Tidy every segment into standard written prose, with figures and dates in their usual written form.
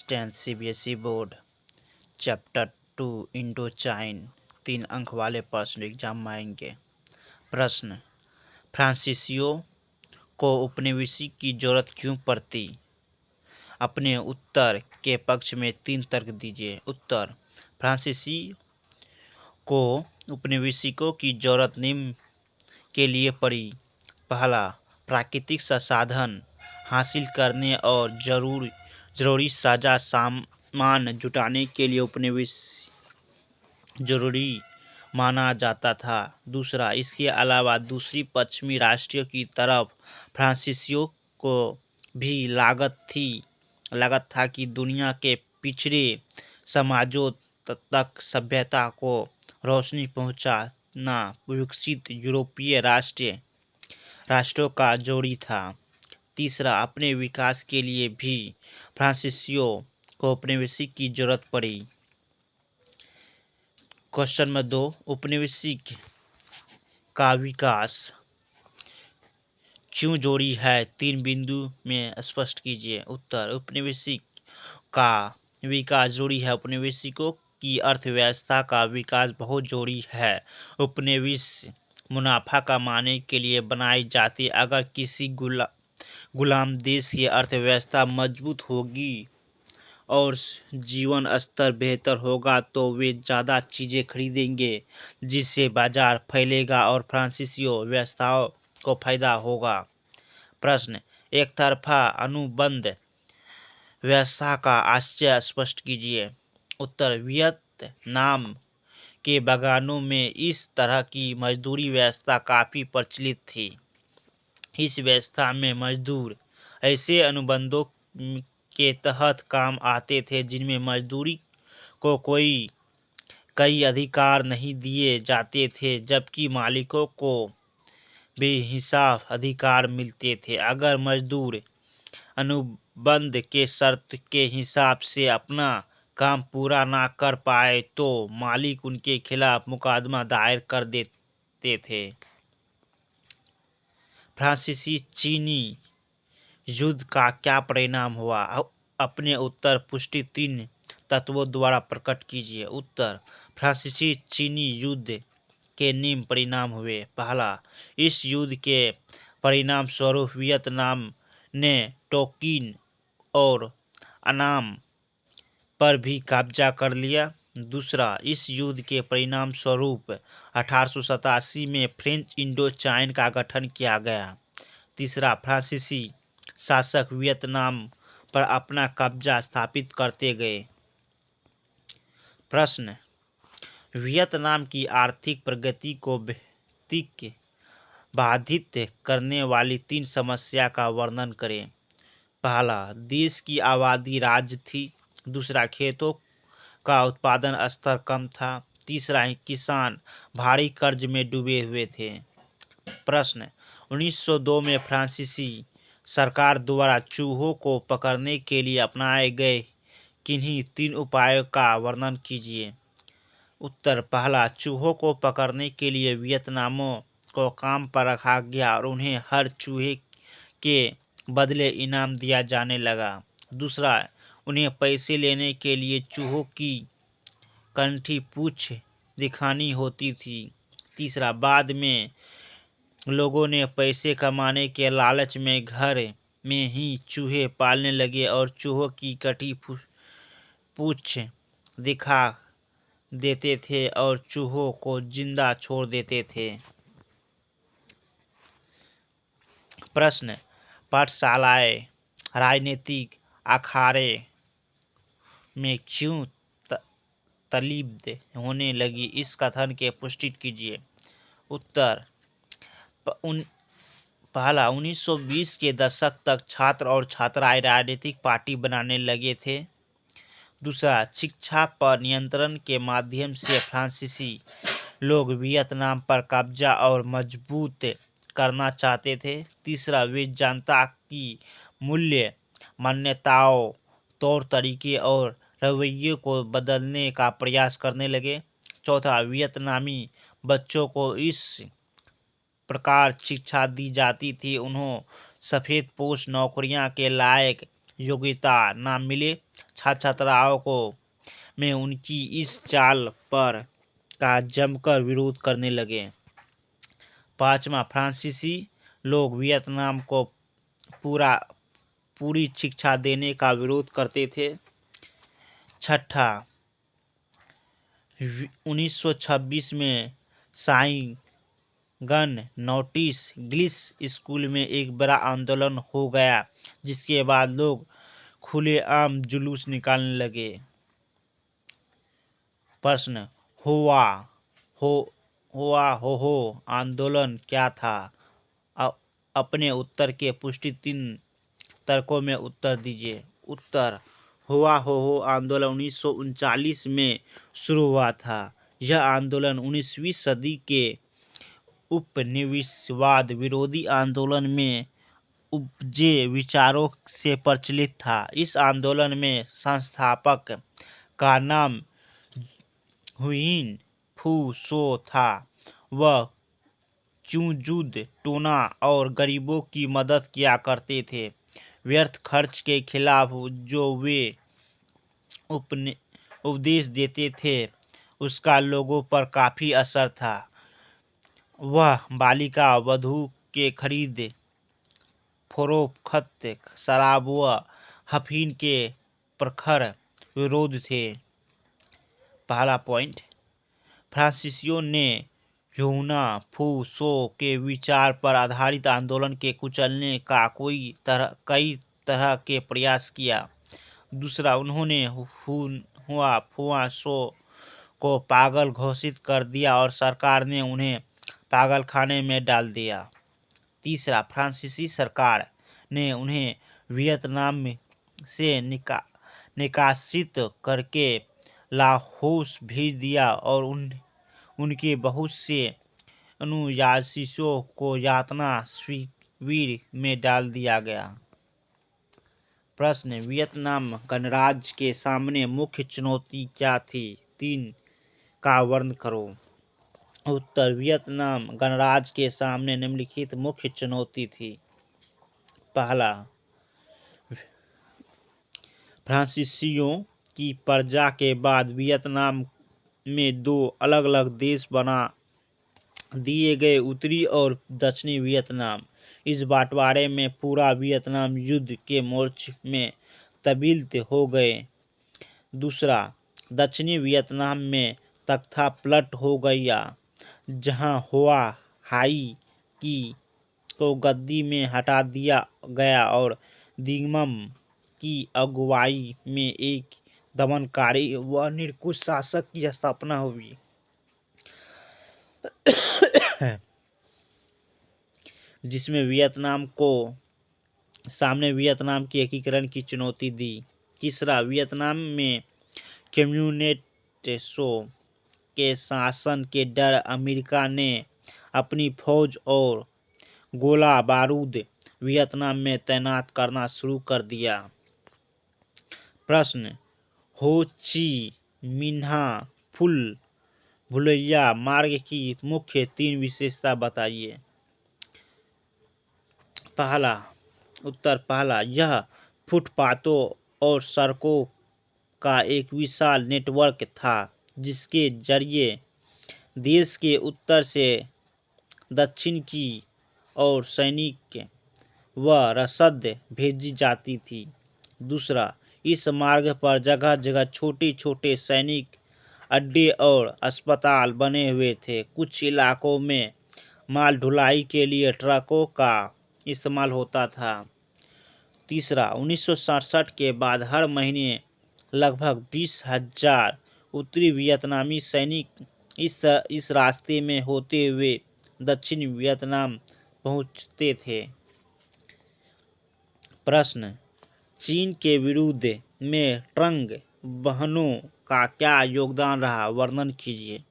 10th CBSE board chapter 2 Indo China 3 अंक वाले प्रश्न एग्जाम में आएंगे। प्रश्न, फ्रांसीसियों को उपनिवेशी की जरूरत क्यों पड़ती? अपने उत्तर के पक्ष में 3 तर्क दीजिए। उत्तर, फ्रांसीसी को उपनिवेशिकों की जरूरत निम्न के लिए पड़ी। पहला, प्राकृतिक संसाधन हासिल करने और जरूरी साझा सामान जुटाने के लिए उपनिवेश जरूरी माना जाता था। दूसरा, इसके अलावा दूसरी पश्चिमी राष्ट्रों की तरफ फ्रांसीसियों को भी लागत था कि दुनिया के पिछड़े समाजों तक सभ्यता को रोशनी पहुंचाना विकसित यूरोपीय राष्ट्रों का जरूरी था। तीसरा, अपने विकास के लिए भी फ्रांसीसियों को उपनिवेशी की जरूरत पड़ी। क्वेश्चन नंबर 2, उपनिवेशिक का विकास क्यों जरूरी है? 3 बिंदु में स्पष्ट कीजिए। उत्तर, उपनिवेशिक का विकास जरूरी है। उपनिवेशिकों की अर्थव्यवस्था का विकास बहुत जरूरी है। उपनिवेश मुनाफा कमाने के लिए बनाई जाती। अगर किसी गुलाम देश की अर्थव्यवस्था मजबूत होगी और जीवन स्तर बेहतर होगा तो वे ज़्यादा चीज़ें खरीदेंगे, जिससे बाजार फैलेगा और फ्रांसीसी व्यवसायों को फायदा होगा। प्रश्न, एक तरफा अनुबंध व्यवस्था का आशय स्पष्ट कीजिए। उत्तर, वियतनाम के बागानों में इस तरह की मजदूरी व्यवस्था काफ़ी प्रचलित थी। इस व्यवस्था में मजदूर ऐसे अनुबंधों के तहत काम आते थे जिनमें मजदूरी को कई अधिकार नहीं दिए जाते थे, जबकि मालिकों को बेहिसाब अधिकार मिलते थे। अगर मजदूर अनुबंध के शर्त के हिसाब से अपना काम पूरा ना कर पाए तो मालिक उनके खिलाफ मुकदमा दायर कर देते थे। फ्रांसीसी चीनी युद्ध का क्या परिणाम हुआ? अपने उत्तर पुष्टि 3 तत्वों द्वारा प्रकट कीजिए। उत्तर, फ्रांसीसी चीनी युद्ध के निम्न परिणाम हुए। पहला, इस युद्ध के परिणाम स्वरूप वियतनाम ने टोकिन और अनाम पर भी कब्जा कर लिया। दूसरा, इस युद्ध के परिणाम स्वरूप 1887 में फ्रेंच इंडो चाइन का गठन किया गया। तीसरा, फ्रांसीसी शासक वियतनाम पर अपना कब्जा स्थापित करते गए। प्रश्न, वियतनाम की आर्थिक प्रगति को बाधित करने वाली 3 समस्या का वर्णन करें। पहला, देश की आबादी राज्य थी। दूसरा, खेतों का उत्पादन स्तर कम था। तीसरा, किसान भारी कर्ज में डूबे हुए थे। प्रश्न, 1902 में फ्रांसीसी सरकार द्वारा चूहों को पकड़ने के लिए अपनाए गए किन्हीं 3 उपायों का वर्णन कीजिए। उत्तर, पहला, चूहों को पकड़ने के लिए वियतनामियों को काम पर रखा गया और उन्हें हर चूहे के बदले इनाम दिया जाने लगा। दूसरा, उन्हें पैसे लेने के लिए चूहों की कंठी पूंछ दिखानी होती थी। तीसरा, बाद में लोगों ने पैसे कमाने के लालच में घर में ही चूहे पालने लगे और चूहों की कंठी पूंछ दिखा देते थे और चूहों को जिंदा छोड़ देते थे। प्रश्न, पाठशालाएं राजनीतिक अखाड़े में क्यों तल्लीन होने लगी? इस कथन के पुष्टि कीजिए। उत्तर, पहला, 1920 के दशक तक छात्र और छात्राएं राजनीतिक पार्टी बनाने लगे थे। दूसरा, शिक्षा पर नियंत्रण के माध्यम से फ्रांसीसी लोग वियतनाम पर कब्जा और मजबूत करना चाहते थे। तीसरा, वे जनता की मूल्य मान्यताओं, तौर तरीके और रवैये को बदलने का प्रयास करने लगे। चौथा, वियतनामी बच्चों को इस प्रकार शिक्षा दी जाती थी उन्हें सफ़ेदपोश नौकरियों के लायक योग्यता न मिले छात्राओं को में उनकी इस चाल पर का जमकर विरोध करने लगे। पांचवा, फ्रांसीसी लोग वियतनाम को पूरी शिक्षा देने का विरोध करते थे। छठा, 1926 में साइगन नोटिस गिल्स स्कूल में एक बड़ा आंदोलन हो गया, जिसके बाद लोग खुलेआम जुलूस निकालने लगे। प्रश्न, हो आंदोलन क्या था? अपने उत्तर के पुष्टि 3 तर्कों में उत्तर दीजिए। उत्तर, हुआ हो आंदोलन 1939 में शुरू हुआ था। यह आंदोलन 19वीं सदी के उपनिवेशवाद विरोधी आंदोलन में उपजे विचारों से प्रचलित था। इस आंदोलन में संस्थापक का नाम हुइन फू सो था। वह क्यूजूद टोना और गरीबों की मदद किया करते थे। व्यर्थ खर्च के खिलाफ जो वे उपदेश देते थे उसका लोगों पर काफ़ी असर था। वह बालिका वधू के खरीद फरोख्त, शराब व अफीम के प्रखर विरोध थे। पहला पॉइंट, फ्रांसीसियों ने ह्यूना फू सो के विचार पर आधारित आंदोलन के कुचलने का कई तरह के प्रयास किया। दूसरा, उन्होंने हुआ सो को पागल घोषित कर दिया और सरकार ने उन्हें पागलखाने में डाल दिया। तीसरा, फ्रांसीसी सरकार ने उन्हें वियतनाम से निकासित करके लाओस भेज दिया और उनके बहुत से अनुयायियों को यातना शिविर में डाल दिया गया। प्रश्न, वियतनाम गणराज्य के सामने मुख्य चुनौती क्या थी? 3 का वर्णन करो। उत्तर, वियतनाम गणराज्य के सामने निम्नलिखित मुख्य चुनौती थी। पहला, फ्रांसीसियों की प्रजा के बाद वियतनाम में 2 अलग-अलग देश बना दिए गए, उत्तरी और दक्षिणी वियतनाम। इस बंटवारे में पूरा वियतनाम युद्ध के मोर्चे में तब्दील हो गए। दूसरा, दक्षिणी वियतनाम में तख्तापलट हो गया, जहां हुआ हाई की को गद्दी में हटा दिया गया और दिग्मम की अगुवाई में एक दमनकारी व निरंकुश शासक की स्थापना हुई। जिसमें वियतनाम को सामने वियतनाम के एकीकरण की चुनौती दी। तीसरा, वियतनाम में कम्युनिस्टों के शासन के डर अमेरिका ने अपनी फौज और गोला बारूद वियतनाम में तैनात करना शुरू कर दिया। प्रश्न, हो ची मिन्ह भूलैया मार्ग की मुख्य 3 विशेषता बताइए। पहला, यह फुटपाथों और सड़कों का एक विशाल नेटवर्क था, जिसके जरिए देश के उत्तर से दक्षिण की ओर सैनिक व रसद भेजी जाती थी। दूसरा, इस मार्ग पर जगह जगह छोटे छोटे सैनिक अड्डे और अस्पताल बने हुए थे। कुछ इलाकों में माल ढुलाई के लिए ट्रकों का इस्तेमाल होता था। तीसरा, 1967 के बाद हर महीने लगभग 20,000 उत्तरी वियतनामी सैनिक इस रास्ते में होते हुए दक्षिण वियतनाम पहुंचते थे। प्रश्न, चीन के विरुद्ध में ट्रंग बहनों का क्या योगदान रहा? वर्णन कीजिए।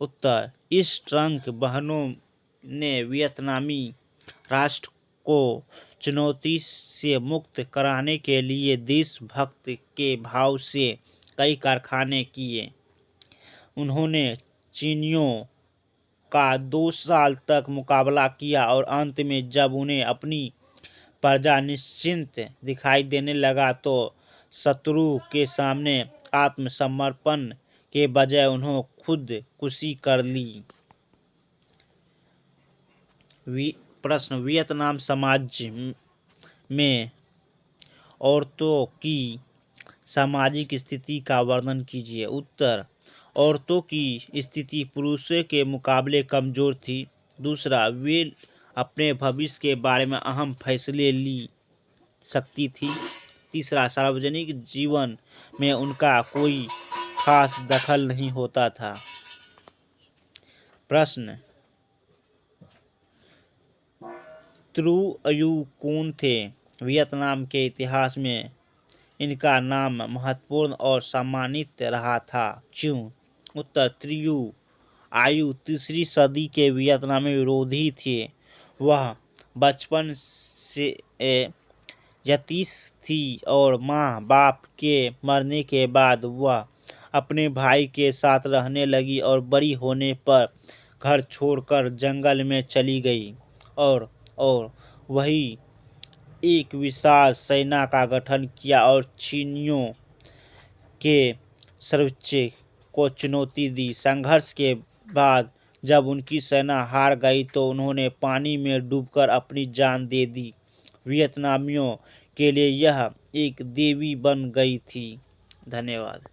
उत्तर, इस ट्रंग बहनों ने वियतनामी राष्ट्र को चुनौती से मुक्त कराने के लिए देशभक्ति के भाव से कई कारनामे किए। उन्होंने चीनियों का 2 साल तक मुकाबला किया और अंत में जब उन्हें अपनी प्रजा निश्चिंत दिखाई देने लगा तो शत्रु के सामने आत्मसमर्पण के बजाय उन्होंने खुदकुशी कर ली। प्रश्न, वियतनाम समाज में औरतों की सामाजिक स्थिति का वर्णन कीजिए। उत्तर, औरतों की स्थिति पुरुषों के मुकाबले कमजोर थी। दूसरा, वे अपने भविष्य के बारे में अहम फैसले ले सकती थी। तीसरा, सार्वजनिक जीवन में उनका कोई खास दखल नहीं होता था। प्रश्न, त्रू अयू कौन थे? वियतनाम के इतिहास में इनका नाम महत्वपूर्ण और सम्मानित रहा था। क्यों? उत्तर, त्रियू आयु 3री सदी के वियतनामी विरोधी थे। वह बचपन से यतीश थी और माँ बाप के मरने के बाद वह अपने भाई के साथ रहने लगी और बड़ी होने पर घर छोड़कर जंगल में चली गई और वही एक विशाल सेना का गठन किया और चीनियों के सर्वोच्च को चुनौती दी। संघर्ष के बाद जब उनकी सेना हार गई तो उन्होंने पानी में डूबकर अपनी जान दे दी। वियतनामियों के लिए यह एक देवी बन गई थी। धन्यवाद।